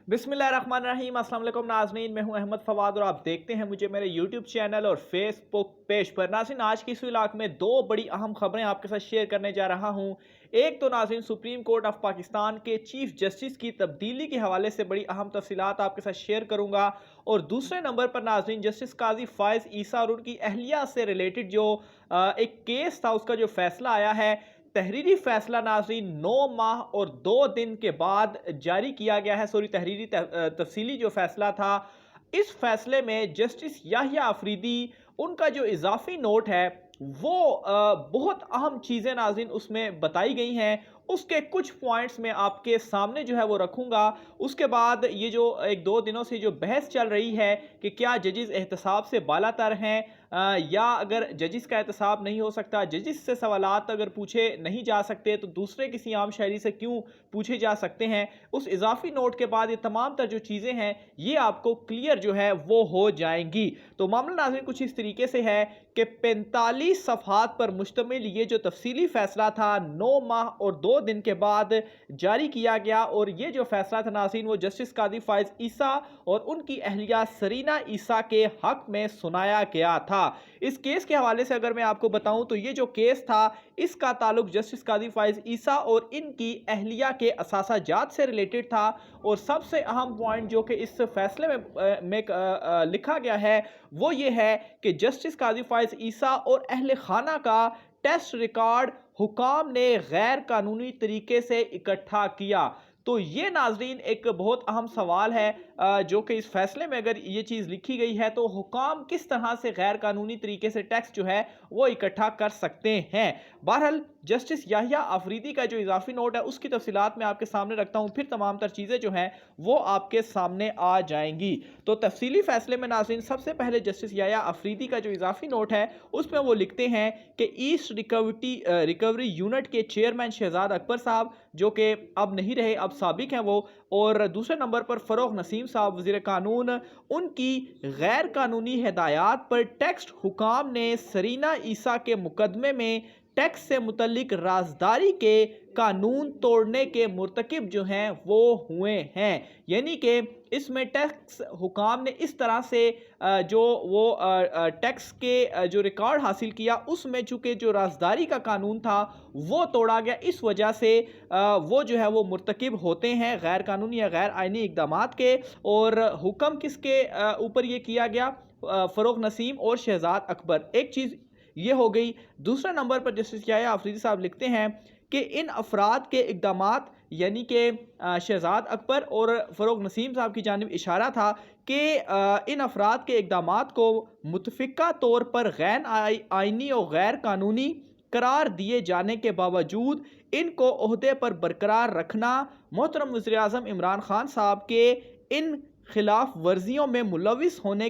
बिस्मिल्लाहिर्रहमानिर्रहीम। अस्सलाम वालेकुम नाज़रीन, मैं हूं अहमद फवाद और आप देखते हैं मुझे मेरे यूट्यूब चैनल और फेसबुक पेज पर। नाज़रीन, आज की इस व्लॉग में दो बड़ी अहम खबरें आपके साथ शेयर करने जा रहा हूं। एक तो नाज़रीन सुप्रीम कोर्ट ऑफ पाकिस्तान के चीफ जस्टिस की तब्दीली के हवाले से बड़ी अहम तफसीलात आपके साथ शेयर करूंगा, और दूसरे नंबर पर नाज़रीन जस्टिस काजी फ़ाइज़ ईसा और उनकी अहलिया से रिलेटेड जो एक केस था उसका जो फैसला आया है। तहरीरी फैसला नाज़रीन 9 माह और 2 दिन के बाद जारी किया गया है। तहरीरी तफसीली जो फैसला था, इस फैसले में जस्टिस याहिया अफरीदी उनका जो इजाफी नोट है वो बहुत अहम चीज़ें नाज़रीन उसमें बताई गई हैं। उसके कुछ पॉइंट्स में आपके सामने जो है वो रखूँगा। उसके बाद ये जो एक दो दिनों से जो बहस चल रही है कि क्या जजेस एहतसाब से बालातर हैं, या अगर जजिस का एहतसाब नहीं हो सकता, जजिस से सवालात अगर पूछे नहीं जा सकते तो दूसरे किसी आम शहरी से क्यों पूछे जा सकते हैं। उस इजाफी नोट के बाद ये तमाम तर जो चीज़ें हैं ये आपको क्लियर जो है वो हो जाएंगी। तो मामला नाज़रीन कुछ इस तरीके से है कि 45 सफ़हात पर मुश्तमिल ये जो तफसीली फ़ैसला था 9 माह और 2 दिन के बाद जारी किया गया, और ये जो फ़ैसला था नाज़रीन वो जस्टिस काजी फ़ाइज़ ईसा और उनकी अहलिया सरीना ईसा के हक़ में सुनाया गया था। इस केस के हवाले से अगर मैं आपको बताऊं तो ये जो केस था इसका ताल्लुक जस्टिस काजी फ़ाइज़ ईसा और इनकी अहलिया के असासाजात से रिलेटेड था। और सबसे अहम पॉइंट जो कि इस फैसले में लिखा गया है वो ये है कि जस्टिस काजी फ़ाइज़ ईसा और अहले खाना का टेस्ट रिकॉर्ड हुकाम ने गैर कानूनी तरीके से इकट्ठा किया। तो ये नाजरीन एक बहुत अहम सवाल है, जो कि इस फैसले में अगर ये चीज़ लिखी गई है तो हुकाम किस तरह से गैर कानूनी तरीके से टैक्स जो है वो इकट्ठा कर सकते हैं। बहरहाल जस्टिस याहिया अफरीदी का जो इजाफी नोट है उसकी तफसीलात मैं आपके सामने रखता हूँ, फिर तमाम तर चीज़ें जो हैं वो आपके सामने आ जाएंगी। तो तफसीली फैसले में नाज़रीन सबसे पहले जस्टिस याहिया अफरीदी का जो इजाफी नोट है उसमें वो लिखते हैं कि ईस्ट रिकवरी यूनिट के चेयरमैन शहजाद अकबर साहब, जो कि अब नहीं रहे, अब साबिक हैं वो, और दूसरे नंबर पर फ़रोग़ नसीम साहब वज़ीर कानून, उनकी गैर कानूनी हिदायत पर टेक्स्ट हुकाम ने सरीना ईसा के मुकदमे में टैक्स से मुतल्लिक राजदारी के कानून तोड़ने के मुर्तकिब जो हैं वो हुए हैं। यानी कि इसमें टैक्स हुकाम ने इस तरह से जो वो टैक्स के जो रिकॉर्ड हासिल किया उसमें चूँकि जो राजदारी का कानून था वो तोड़ा गया, इस वजह से वो जो है वो मुर्तकिब होते हैं गैर कानूनी या गैर आइनी इक़दामात के। और हुक्म किसके ऊपर ये किया गया? फ़रोग़ नसीम और शहजाद अकबर। एक चीज़ ये हो गई। दूसरा नंबर पर जस्टिस याहिया अफरीदी साहब लिखते हैं कि इन अफराद के इक़दामात, यानी कि शहजाद अकबर और फ़रोग़ नसीम साहब की जानिब इशारा था कि इन अफराद के इक़दामात को मुतफ़िक़ा तौर पर गैर आइनी और गैर कानूनी करार दिए जाने के बावजूद इनको ओहदे पर बरकरार रखना मोहतरम वज़ीर आज़म इमरान खान साहब के इन खिलाफ वर्जियों में मुलविस होने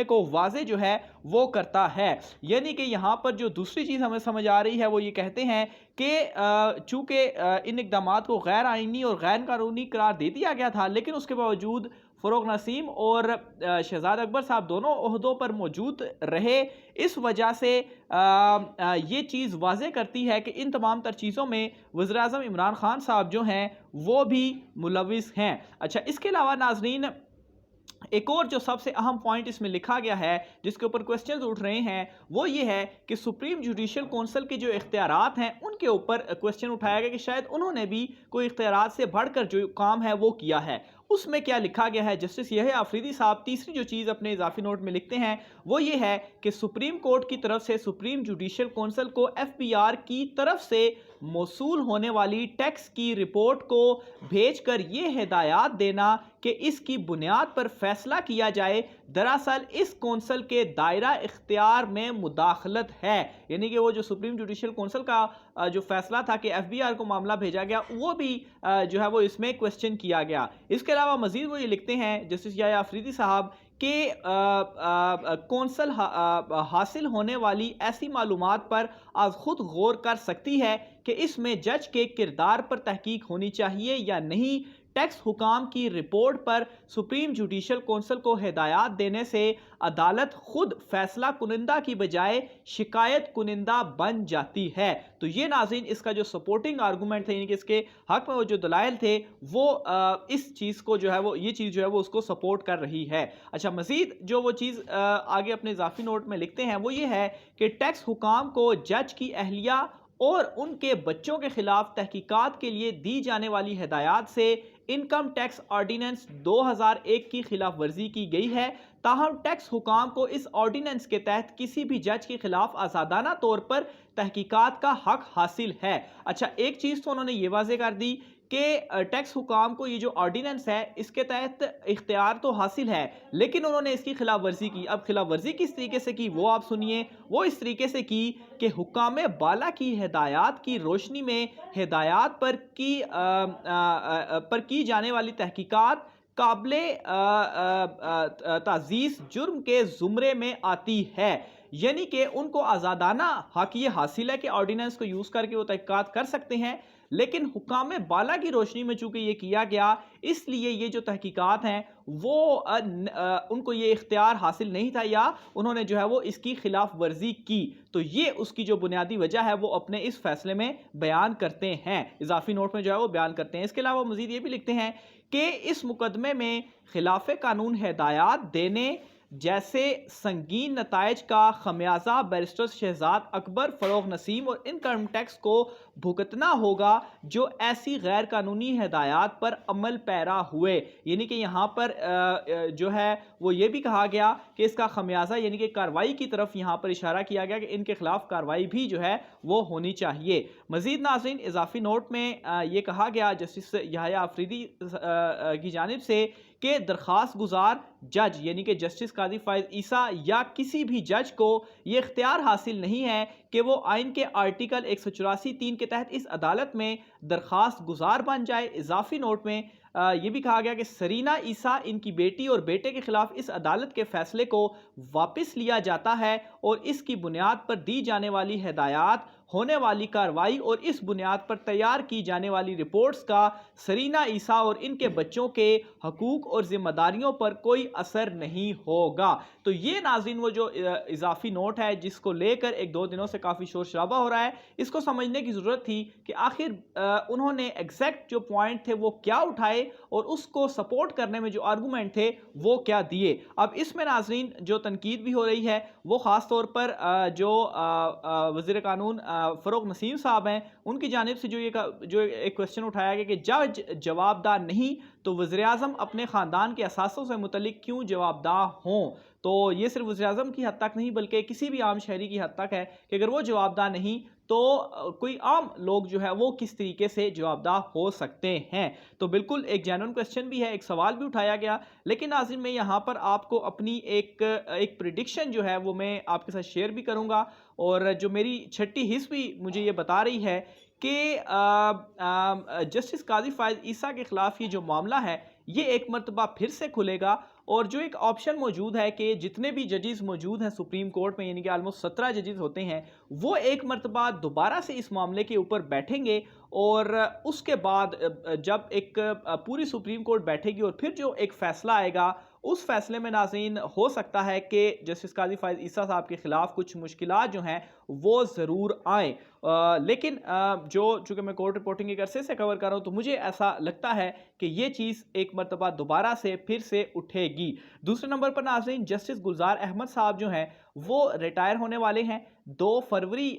को वाज़े जो है वो करता है। यानी कि यहाँ पर जो दूसरी चीज़ हमें समझ आ रही है वो ये कहते हैं कि चूँकि इन इक़दामात को गैर आइनी और गैर कानूनी करार दे दिया गया था, लेकिन उसके बावजूद फ़रोग़ नसीम और शहजाद अकबर साहब दोनों ओहदों पर मौजूद रहे। इस वजह से ये चीज़ वाज़े करती है कि इन तमाम तर चीज़ों में वज़ीर आज़म इमरान खान साहब जो हैं वो भी मुलविस हैं। अच्छा, इसके अलावा नाज़रीन एक और जो सबसे अहम पॉइंट इसमें लिखा गया है जिसके ऊपर क्वेश्चंस उठ रहे हैं वो ये है कि सुप्रीम जुडिशल काउंसिल के जो इख्तियारात हैं उनके ऊपर क्वेश्चन उठाया गया कि शायद उन्होंने भी कोई इख्तियारात से बढ़कर जो काम है वो किया है। उसमें क्या लिखा गया है? जस्टिस याहिया अफरीदी साहब तीसरी जो चीज़ अपने इजाफी नोट में लिखते हैं वो ये है कि सुप्रीम कोर्ट की तरफ से सुप्रीम जुडिशल काउंसिल को FBR की तरफ से मौसूल होने वाली टैक्स की रिपोर्ट को भेजकर ये हिदायत देना कि इसकी बुनियाद पर फैसला किया जाए, दरअसल इस कौंसल के दायरा इख्तियार में मुदाखलत है। यानी कि वो जो सुप्रीम जुडिशल काउंसिल का जो फैसला था कि FBR को मामला भेजा गया वो भी जो है वो इसमें क्वेश्चन किया गया। इसके अलावा मजीद वो ये लिखते हैं जस्टिस याहिया अफरीदी साहब कि कौंसल हासिल होने ऐसी ऐसी मालूमात पर आज खुद गौर कर सकती है कि इसमें जज के किरदार पर तहकीक होनी चाहिए या नहीं। ٹیکس حکام کی رپورٹ پر سپریم جوڈیشل کونسل کو ہدایات دینے سے عدالت خود فیصلہ کنندہ کی بجائے شکایت کنندہ بن جاتی ہے۔ تو یہ ناظرین اس کا جو سپورٹنگ آرگومنٹ تھے، یعنی کہ اس کے حق میں وہ جو دلائل تھے، وہ اس چیز کو جو ہے وہ یہ چیز جو ہے وہ اس کو سپورٹ کر رہی ہے۔ اچھا، مزید جو وہ چیز آگے اپنے اضافی نوٹ میں لکھتے ہیں وہ یہ ہے کہ ٹیکس حکام کو جج کی اہلیہ اور ان کے بچوں کے خلاف تحقیقات کے لیے دی جانے والی ہدایات سے انکم ٹیکس آرڈیننس 2001 کی خلاف ورزی کی گئی ہے، تاہم ٹیکس حکام کو اس آرڈیننس کے تحت کسی بھی جج کے خلاف آزادانہ طور پر تحقیقات کا حق حاصل ہے۔ اچھا، ایک چیز تو انہوں نے یہ واضح کر دی کہ ٹیکس حکام کو یہ جو آرڈیننس ہے اس کے تحت اختیار تو حاصل ہے، لیکن انہوں نے اس کی خلاف ورزی کی۔ اب خلاف ورزی کس طریقے سے کی وہ آپ سنیے۔ وہ اس طریقے سے کی کہ حکام بالا کی ہدایات کی روشنی میں ہدایات پر کی جانے والی تحقیقات قابل تعزیز جرم کے زمرے میں آتی ہے، یعنی کہ ان کو آزادانہ حق یہ حاصل ہے کہ آرڈیننس کو یوز کر کے وہ تحقیقات کر سکتے ہیں، لیکن حکام بالا کی روشنی میں چونکہ یہ کیا گیا، اس لیے یہ جو تحقیقات ہیں وہ ان کو یہ اختیار حاصل نہیں تھا، یا انہوں نے جو ہے وہ اس کی خلاف ورزی کی۔ تو یہ اس کی جو بنیادی وجہ ہے وہ اپنے اس فیصلے میں بیان کرتے ہیں، اضافی نوٹ میں جو ہے وہ بیان کرتے ہیں۔ اس کے علاوہ مزید یہ بھی لکھتے ہیں کہ اس مقدمے میں خلاف قانون ہدایات دینے جیسے سنگین نتائج کا خمیازہ بیرسٹر شہزاد اکبر، فروغ نسیم اور انکم ٹیکس کو بھگتنا ہوگا جو ایسی غیر قانونی ہدایات پر عمل پیرا ہوئے۔ یعنی کہ یہاں پر جو ہے وہ یہ بھی کہا گیا کہ اس کا خمیازہ یعنی کہ کارروائی کی طرف یہاں پر اشارہ کیا گیا کہ ان کے خلاف کارروائی بھی جو ہے وہ ہونی چاہیے۔ مزید ناظرین اضافی نوٹ میں یہ کہا گیا جسٹس یحییٰ آفریدی کی جانب سے کہ درخواست گزار جج یعنی کہ جسٹس قاضی فائز عیسیٰ یا کسی بھی جج کو یہ اختیار حاصل نہیں ہے کہ وہ آئین کے آرٹیکل 184(3) کے تحت اس عدالت میں درخواست گزار بن جائے۔ اضافی نوٹ میں یہ بھی کہا گیا کہ سرینا عیسیٰ، ان کی بیٹی اور بیٹے کے خلاف اس عدالت کے فیصلے کو واپس لیا جاتا ہے اور اس کی بنیاد پر دی جانے والی ہدایات، ہونے والی کارروائی اور اس بنیاد پر تیار کی جانے والی رپورٹس کا سرینا عیسیٰ اور ان کے بچوں کے حقوق اور ذمہ داریوں پر کوئی اثر نہیں ہوگا۔ تو یہ ناظرین وہ جو اضافی نوٹ ہے جس کو لے کر ایک دو دنوں سے کافی شور شرابہ ہو رہا ہے، اس کو سمجھنے کی ضرورت تھی کہ آخر انہوں نے ایگزیکٹ جو پوائنٹ تھے وہ کیا اٹھائے اور اس کو سپورٹ کرنے میں جو آرگومنٹ تھے وہ کیا دیے۔ اب اس میں ناظرین جو تنقید بھی ہو رہی ہے وہ خاص طور پر جو وزیر قانون فروغ نسیم صاحب ہیں ان کی جانب سے جو ایک کوسچن اٹھایا گیا کہ جج جواب دہ نہیں تو وزیر اعظم اپنے خاندان کے اثاثوں سے متعلق کیوں جواب دہ ہوں۔ تو یہ صرف وزیر اعظم کی حد تک نہیں بلکہ کسی بھی عام شہری کی حد تک ہے کہ اگر وہ جواب دہ نہیں تو کوئی عام لوگ جو ہے وہ کس طریقے سے جواب دہ ہو سکتے ہیں۔ تو بالکل ایک جینوئن کوسچن بھی ہے، ایک سوال بھی اٹھایا گیا، لیکن ناظرین میں یہاں پر آپ کو اپنی ایک پریڈکشن جو ہے وہ میں آپ کے ساتھ شیئر بھی کروں گا، اور جو میری چھٹی حص بھی مجھے یہ بتا رہی ہے کہ جسٹس قاضی فائز عیسیٰ کے خلاف یہ جو معاملہ ہے یہ ایک مرتبہ پھر سے کھلے گا، اور جو ایک آپشن موجود ہے کہ جتنے بھی ججز موجود ہیں سپریم کورٹ میں یعنی کہ آلموسٹ 17 ججز ہوتے ہیں، وہ ایک مرتبہ دوبارہ سے اس معاملے کے اوپر بیٹھیں گے، اور اس کے بعد جب ایک پوری سپریم کورٹ بیٹھے گی اور پھر جو ایک فیصلہ آئے گا اس فیصلے میں ناظرین ہو سکتا ہے کہ جسٹس قاضی فائز عیسیٰ صاحب کے خلاف کچھ مشکلات جو ہیں وہ ضرور آئیں، لیکن چونکہ میں کورٹ رپورٹنگ ایک عرصے سے کور کر رہا ہوں تو مجھے ایسا لگتا ہے کہ یہ چیز ایک مرتبہ دوبارہ سے پھر سے اٹھے گی۔ دوسرے نمبر پر ناظرین جسٹس گلزار احمد صاحب جو ہیں وہ ریٹائر ہونے والے ہیں۔ 2 فروری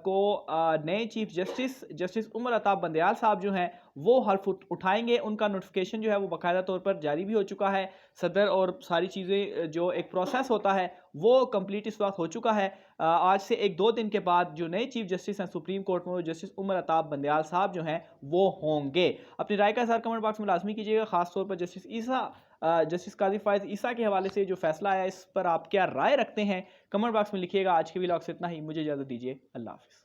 کو نئے چیف جسٹس عمر عطا بندیال صاحب جو ہیں وہ حلف اٹھائیں گے۔ ان کا نوٹیفیکیشن جو ہے وہ باقاعدہ طور پر جاری بھی ہو چکا ہے، صدر اور ساری چیزیں جو ایک پروسیس ہوتا ہے وہ کمپلیٹ اس وقت ہو چکا ہے۔ آج سے 1-2 دن کے بعد جو نئے چیف جسٹس ہیں سپریم کورٹ میں وہ جسٹس عمر عطا بندیال صاحب جو ہیں وہ ہوں گے۔ اپنی رائے کا اظہار کمنٹ باکس میں لازمی کیجیے گا، خاص طور پر جسٹس قاضی فائز عیسیٰ کے حوالے سے جو فیصلہ آیا اس پر آپ کیا رائے رکھتے ہیں کمنٹ باکس میں لکھیے گا۔ آج کے ویلاگ سے اتنا ہی، مجھے اجازت دیجیے، اللہ حافظ۔